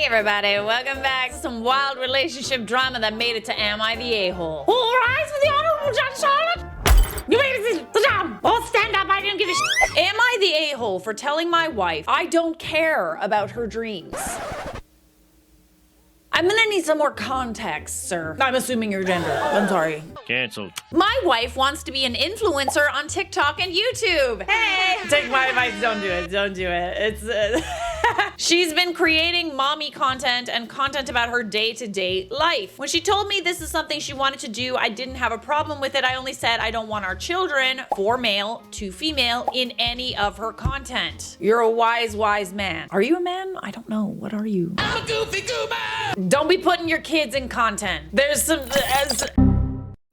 Hey everybody, welcome back to some wild relationship drama that made it to Am I the A-hole? All rise for the Honorable Judge Charlotte! You made it to the job! All stand up, I didn't give a shit! Am I the a-hole for telling my wife I don't care about her dreams? I'm gonna need some more context, sir. I'm assuming your gender. I'm sorry. Cancelled. My wife wants to be an influencer on TikTok and YouTube. Hey! Take my advice, don't do it, don't do it. It's, She's been creating mommy content and content about her day-to-day life. When she told me this is something she wanted to do, I didn't have a problem with it. I only said I don't want our children, 4 male, 2 female, in any of her content. You're a wise, wise man. Are you a man? I don't know. What are you? I'm a goofy goober! Don't be putting your kids in content. There's some...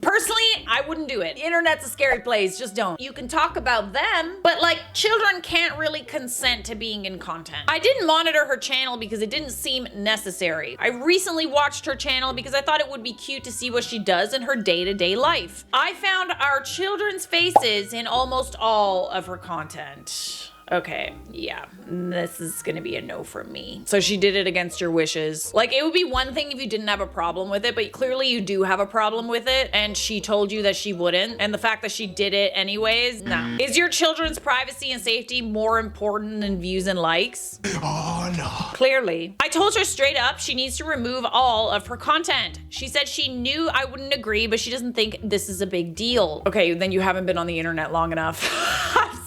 Personally, I wouldn't do it. The internet's a scary place, just don't. You can talk about them, but like, children can't really consent to being in content. I didn't monitor her channel because it didn't seem necessary. I recently watched her channel because I thought it would be cute to see what she does in her day-to-day life. I found our children's faces in almost all of her content. Okay, yeah, this is gonna be a no from me. So she did it against your wishes. Like, it would be one thing if you didn't have a problem with it, but clearly you do have a problem with it, and she told you that she wouldn't, and the fact that she did it anyways, no. Is your children's privacy and safety more important than views and likes? Oh, no. Clearly. I told her straight up she needs to remove all of her content. She said she knew I wouldn't agree, but she doesn't think this is a big deal. Okay, then you haven't been on the internet long enough.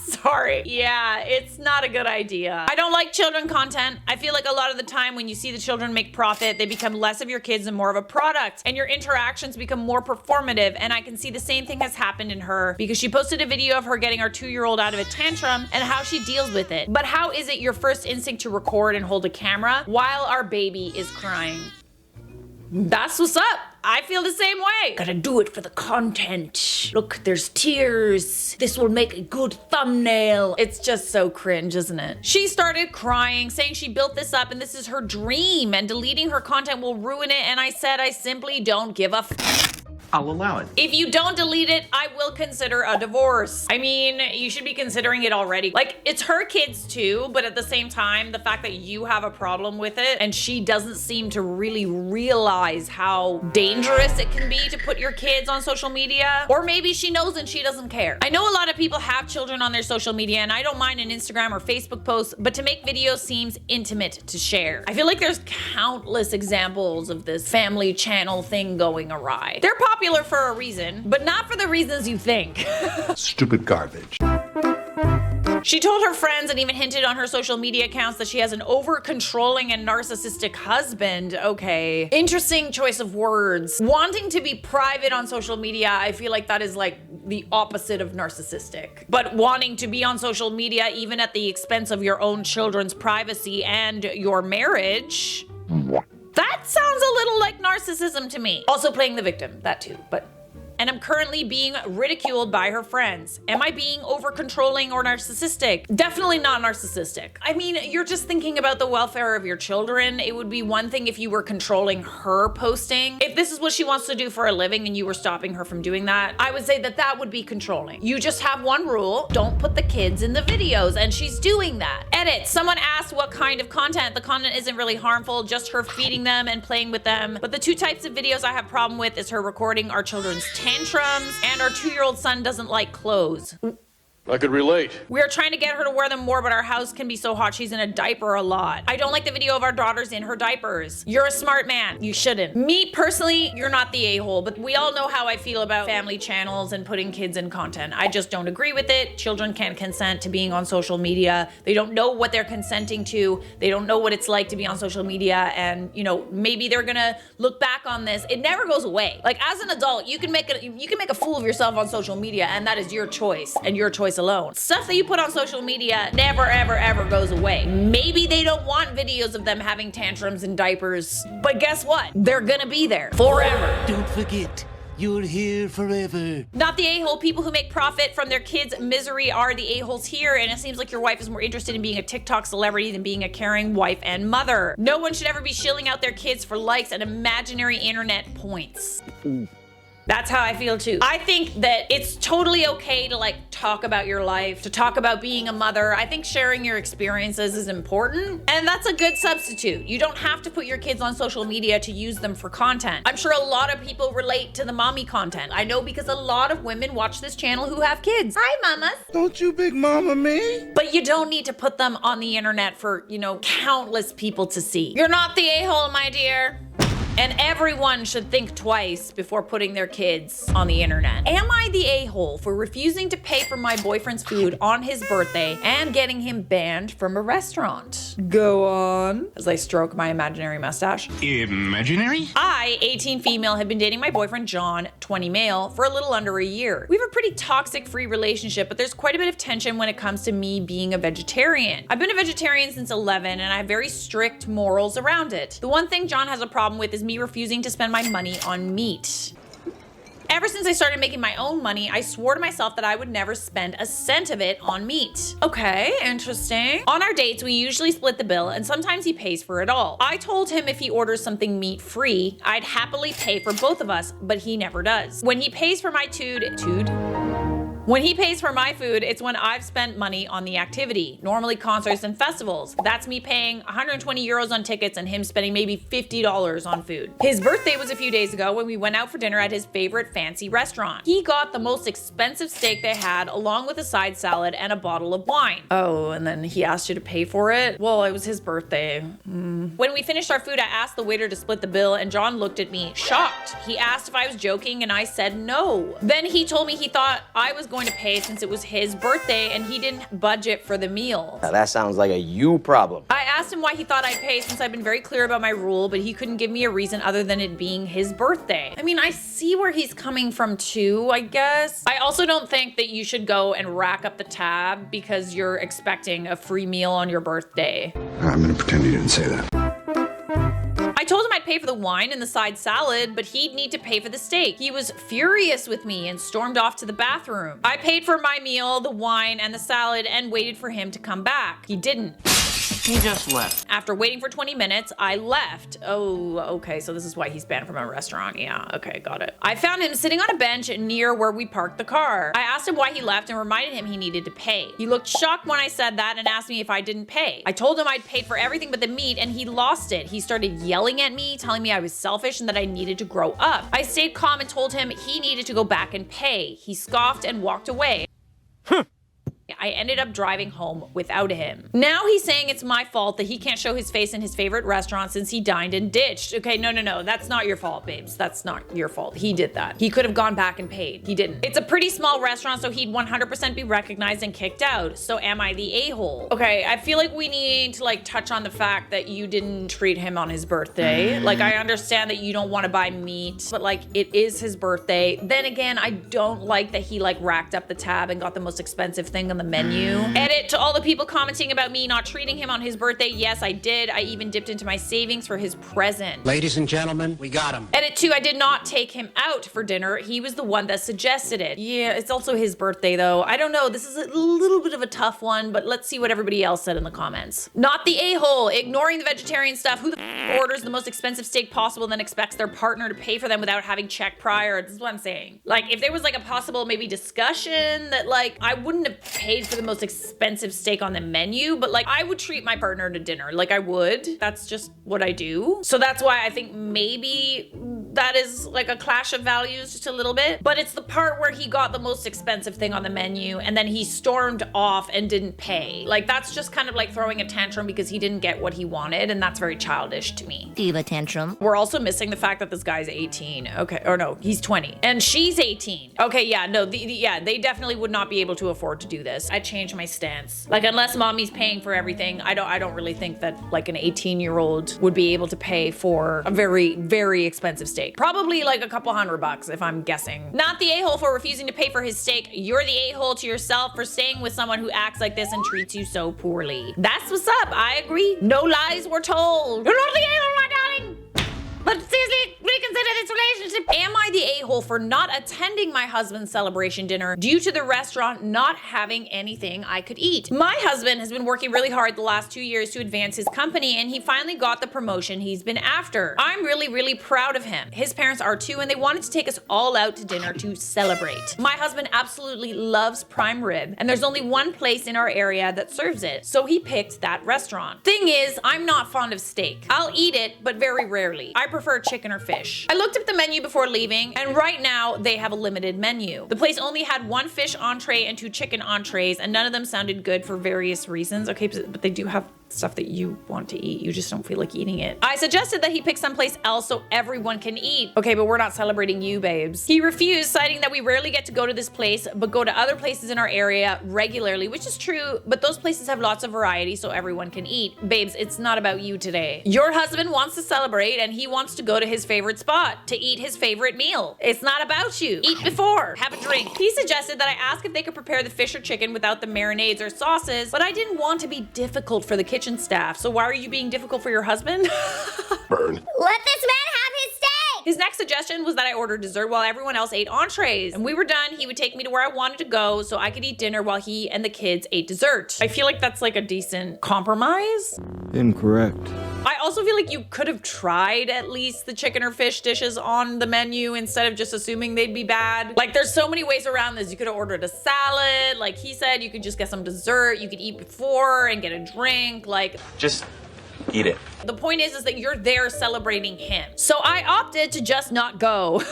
Sorry. Yeah, it's not a good idea. I don't like children content. I feel like a lot of the time when you see the children make profit, they become less of your kids and more of a product, and your interactions become more performative, and I can see the same thing has happened in her because she posted a video of her getting our 2-year-old out of a tantrum and how she deals with it. But how is it your first instinct to record and hold a camera while our baby is crying? That's what's up. I feel the same way. Gotta do it for the content. Look, there's tears. This will make a good thumbnail. It's just so cringe, isn't it? She started crying, saying she built this up and this is her dream and deleting her content will ruin it. And I said, I simply don't give a f. I'll allow it. If you don't delete it, I will consider a divorce. I mean, you should be considering it already. Like, it's her kids too, but at the same time, the fact that you have a problem with it and she doesn't seem to really realize how dangerous it can be to put your kids on social media, or maybe she knows and she doesn't care. I know a lot of people have children on their social media and I don't mind an Instagram or Facebook post, but to make videos seems intimate to share. I feel like there's countless examples of this family channel thing going awry. They're popular for a reason, but not for the reasons you think. Stupid garbage. She told her friends and even hinted on her social media accounts that she has an over-controlling and narcissistic husband. Okay. Interesting choice of words. Wanting to be private on social media, I feel like that is like the opposite of narcissistic. But wanting to be on social media even at the expense of your own children's privacy and your marriage, that sounds a little like narcissism to me. Also playing the victim, that too, but... And I'm currently being ridiculed by her friends. Am I being over-controlling or narcissistic? Definitely not narcissistic. I mean, you're just thinking about the welfare of your children. It would be one thing if you were controlling her posting. If this is what she wants to do for a living and you were stopping her from doing that, I would say that that would be controlling. You just have one rule, don't put the kids in the videos, and she's doing that. Edit, someone asked what kind of content. The content isn't really harmful, just her feeding them and playing with them. But the 2 types of videos I have problem with is her recording our children's tantrums, and our 2-year-old son doesn't like clothes. I could relate. We are trying to get her to wear them more, but our house can be so hot she's in a diaper a lot. I don't like the video of our daughters in her diapers. You're a smart man. You shouldn't. Me, personally, you're not the a-hole, but we all know how I feel about family channels and putting kids in content. I just don't agree with it. Children can't consent to being on social media. They don't know what they're consenting to. They don't know what it's like to be on social media, and, you know, maybe they're gonna look back on this. It never goes away. Like, as an adult, you can make a fool of yourself on social media, and that is your choice, and your choice alone. Stuff that you put on social media never, ever, ever goes away. Maybe they don't want videos of them having tantrums and diapers, but guess what? They're gonna be there forever. Don't forget, you're here forever. Not the a-hole. People who make profit from their kids' misery are the a-holes here, and it seems like your wife is more interested in being a TikTok celebrity than being a caring wife and mother. No one should ever be shilling out their kids for likes and imaginary internet points. That's how I feel too. I think that it's totally okay to like talk about your life, to talk about being a mother. I think sharing your experiences is important, and that's a good substitute. You don't have to put your kids on social media to use them for content. I'm sure a lot of people relate to the mommy content. I know because a lot of women watch this channel who have kids. Hi, mamas. Don't you big mama me? But you don't need to put them on the internet for, you know, countless people to see. You're not the a-hole, my dear. And everyone should think twice before putting their kids on the internet. Am I the a-hole for refusing to pay for my boyfriend's food on his birthday and getting him banned from a restaurant? Go on. As I stroke my imaginary mustache. Imaginary? I, 18 female, have been dating my boyfriend John, 20 male, for a little under a year. We have a pretty toxic-free relationship, but there's quite a bit of tension when it comes to me being a vegetarian. I've been a vegetarian since 11, and I have very strict morals around it. The one thing John has a problem with is me refusing to spend my money on meat. Ever since I started making my own money, I swore to myself that I would never spend a cent of it on meat. Okay, interesting. On our dates, we usually split the bill, and sometimes he pays for it all. I told him if he orders something meat-free, I'd happily pay for both of us, but he never does. When he pays for my When he pays for my food, it's when I've spent money on the activity, normally concerts and festivals. That's me paying 120 euros on tickets and him spending maybe $50 on food. His birthday was a few days ago when we went out for dinner at his favorite fancy restaurant. He got the most expensive steak they had, along with a side salad and a bottle of wine. Oh, and then he asked you to pay for it? Well, it was his birthday. When we finished our food, I asked the waiter to split the bill, and John looked at me, shocked. He asked if I was joking, and I said no. Then he told me he thought I was going to pay since it was his birthday and he didn't budget for the meal. Now that sounds like a you problem. I asked him why he thought I'd pay since I've been very clear about my rule, but he couldn't give me a reason other than it being his birthday. I mean, I see where he's coming from too, I guess. I also don't think that you should go and rack up the tab because you're expecting a free meal on your birthday. I'm gonna pretend you didn't say that. I told him I'd pay for the wine and the side salad, but he'd need to pay for the steak. He was furious with me and stormed off to the bathroom. I paid for my meal, the wine, and the salad and waited for him to come back. He didn't. He just left. After waiting for 20 minutes, I left. Oh, okay, so this is why he's banned from a restaurant. Yeah, okay, got it. I found him sitting on a bench near where we parked the car. I asked him why he left and reminded him he needed to pay. He looked shocked when I said that and asked me if I didn't pay. I told him I'd paid for everything but the meat and he lost it. He started yelling at me, telling me I was selfish and that I needed to grow up. I stayed calm and told him he needed to go back and pay. He scoffed and walked away. I ended up driving home without him. Now he's saying it's my fault that he can't show his face in his favorite restaurant since he dined and ditched. Okay, no, that's not your fault, babes. That's not your fault. He did that. He could have gone back and paid. He didn't. It's a pretty small restaurant, so he'd 100% be recognized and kicked out. So am I the a-hole? Okay, I feel like we need to like touch on the fact that you didn't treat him on his birthday. Like, I understand that you don't want to buy meat, but like, it is his birthday. Then again, I don't like that he like racked up the tab and got the most expensive thing on the menu. Edit to all the people commenting about me not treating him on his birthday. Yes, I did. I even dipped into my savings for his present. Ladies and gentlemen, we got him. Edit 2, I did not take him out for dinner. He was the one that suggested it. Yeah, it's also his birthday though. I don't know, this is a little bit of a tough one, but let's see what everybody else said in the comments. Not the a-hole, ignoring the vegetarian stuff. Who the f orders the most expensive steak possible and then expects their partner to pay for them without having checked prior? This is what I'm saying. Like, if there was like a possible maybe discussion that like, I wouldn't have paid for the most expensive steak on the menu, but like, I would treat my partner to dinner. Like, I would. That's just what I do. So that's why I think maybe that is like a clash of values just a little bit. But it's the part where he got the most expensive thing on the menu and then he stormed off and didn't pay. Like, that's just kind of like throwing a tantrum because he didn't get what he wanted, and that's very childish to me. Diva tantrum. We're also missing the fact that this guy's 18. Okay, or no, he's 20. And she's 18. Okay, yeah, no, yeah, they definitely would not be able to afford to do this. I changed my stance. Like, unless mommy's paying for everything, I don't really think that like an 18-year-old would be able to pay for a very, very expensive steak. Probably like a couple $100 if I'm guessing. Not the a-hole for refusing to pay for his steak. You're the a-hole to yourself for staying with someone who acts like this and treats you so poorly. That's what's up. I agree. No lies were told. You're not the a-hole, my darling. But seriously, reconsider this relationship. Am I the a-hole for not attending my husband's celebration dinner due to the restaurant not having anything I could eat. My husband has been working really hard the last 2 years to advance his company, and he finally got the promotion he's been after. I'm really proud of him. His parents are too, and they wanted to take us all out to dinner to celebrate. My husband absolutely loves prime rib, and there's only one place in our area that serves it, so he picked that restaurant. Thing is, I'm not fond of steak. I'll eat it, but very rarely. I prefer chicken or fish. I looked up the menu before leaving, and right now they have a limited menu. The place only had 1 fish entree and 2 chicken entrees, and none of them sounded good for various reasons. Okay, but they do have stuff that you want to eat. You just don't feel like eating it. I suggested that he pick someplace else so everyone can eat. Okay, but we're not celebrating you, babes. He refused, citing that we rarely get to go to this place, but go to other places in our area regularly, which is true, but those places have lots of variety so everyone can eat. Babes, it's not about you today. Your husband wants to celebrate and he wants to go to his favorite spot to eat his favorite meal. It's not about you. Eat before, have a drink. He suggested that I ask if they could prepare the fish or chicken without the marinades or sauces, but I didn't want to be difficult for the kitchen staff. So why are you being difficult for your husband? Burn. Let this man have his steak! His next suggestion was that I order dessert while everyone else ate entrees. And we were done, he would take me to where I wanted to go so I could eat dinner while he and the kids ate dessert. I feel like that's like a decent compromise. Incorrect. I also feel like you could have tried at least the chicken or fish dishes on the menu instead of just assuming they'd be bad. Like, there's so many ways around this. You could have ordered a salad. Like he said, you could just get some dessert. You could eat before and get a drink. Like, Just eat it. the point is that you're there celebrating him. So I opted to just not go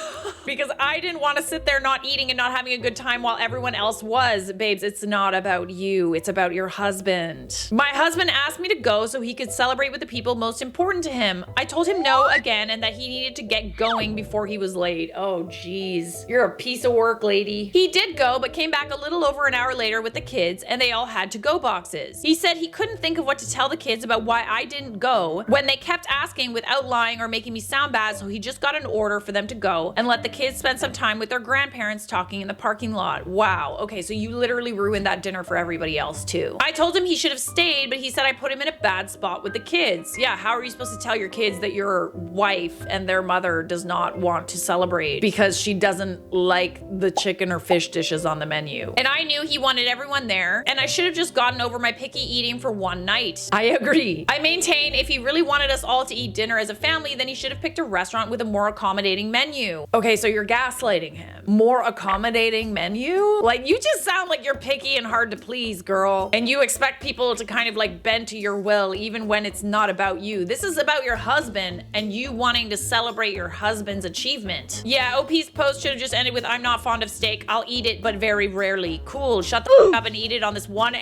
because I didn't want to sit there not eating and not having a good time while everyone else was. Babes, it's not about you. It's about your husband. My husband asked me to go so he could celebrate with the people most important to him. I told him no again and that he needed to get going before he was late. Oh, geez. You're a piece of work, lady. He did go, but came back a little over an hour later with the kids, and they all had to-go boxes. He said he couldn't think of what to tell the kids about why I didn't go when they kept asking without lying or making me sound bad, so he just got an order for them to go and let the kids spend some time with their grandparents talking in the parking lot. Wow. Okay, so you literally ruined that dinner for everybody else too. I told him he should have stayed, but he said I put him in a bad spot with the kids. Yeah, how are you supposed to tell your kids that your wife and their mother does not want to celebrate because she doesn't like the chicken or fish dishes on the menu? And I knew he wanted everyone there, and I should have just gotten over my picky eating for one night. I agree. I maintain if he really wanted us all to eat dinner as a family, then he should have picked a restaurant with a more accommodating menu. Okay, so you're gaslighting him. More accommodating menu? Like, you just sound like you're picky and hard to please, girl. And you expect people to kind of like bend to your will even when it's not about you. This is about your husband and you wanting to celebrate your husband's achievement. Yeah, OP's post should have just ended with I'm not fond of steak. I'll eat it, but very rarely. Cool, shut the f up and eat it on this one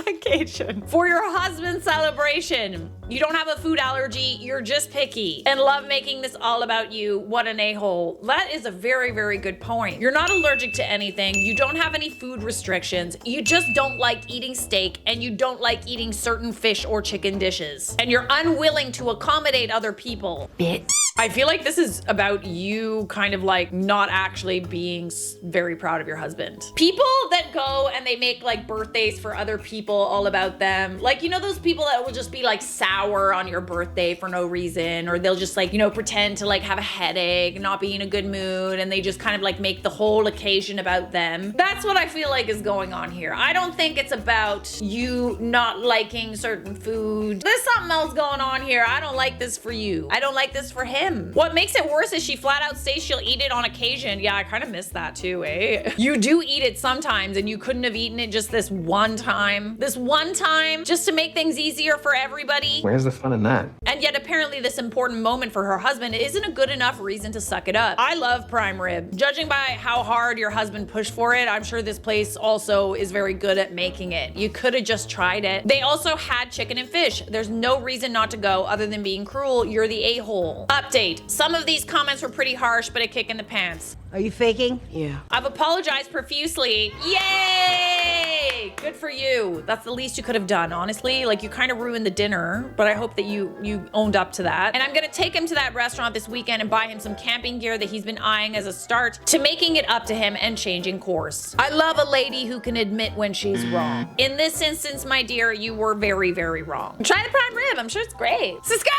occasion. For your husband's celebration. You don't have a food allergy, you're just picky and love making this all about you. What an a-hole. That is a very good point. You're not allergic to anything. You don't have any food restrictions. You just don't like eating steak and you don't like eating certain fish or chicken dishes. And you're unwilling to accommodate other people. Bitch. I feel like this is about you kind of like not actually being very proud of your husband. People that go and they make like birthdays for other people all about them. Like, you know, those people that will just be like sour on your birthday for no reason, or they'll just like, you know, pretend to like have a headache, not be in a good mood, and they just kind of like make the whole occasion about them. That's what I feel like is going on here. I don't think it's about you not liking certain food. There's something else going on here. I don't like this for you. I don't like this for him. What makes it worse is she flat out says she'll eat it on occasion. Yeah, I kind of miss that too, eh? You do eat it sometimes and you couldn't have eaten it just this one time. This one time just to make things easier for everybody. Where's the fun in that? And yet apparently this important moment for her husband isn't a good enough reason to suck it up. I love prime rib. Judging by how hard your husband pushed for it, I'm sure this place also is very good at making it. You could have just tried it. They also had chicken and fish. There's no reason not to go other than being cruel. You're the a-hole. Update. Some of these comments were pretty harsh, but a kick in the pants. Are you faking? Yeah. I've apologized profusely. Yay! Good for you. That's the least you could have done, honestly. Like, you kind of ruined the dinner, but I hope that you owned up to that. And I'm gonna take him to that restaurant this weekend and buy him some camping gear that he's been eyeing as a start to making it up to him and changing course. I love a lady who can admit when she's wrong. In this instance, my dear, you were very wrong. Try the prime rib. I'm sure it's great. Subscribe!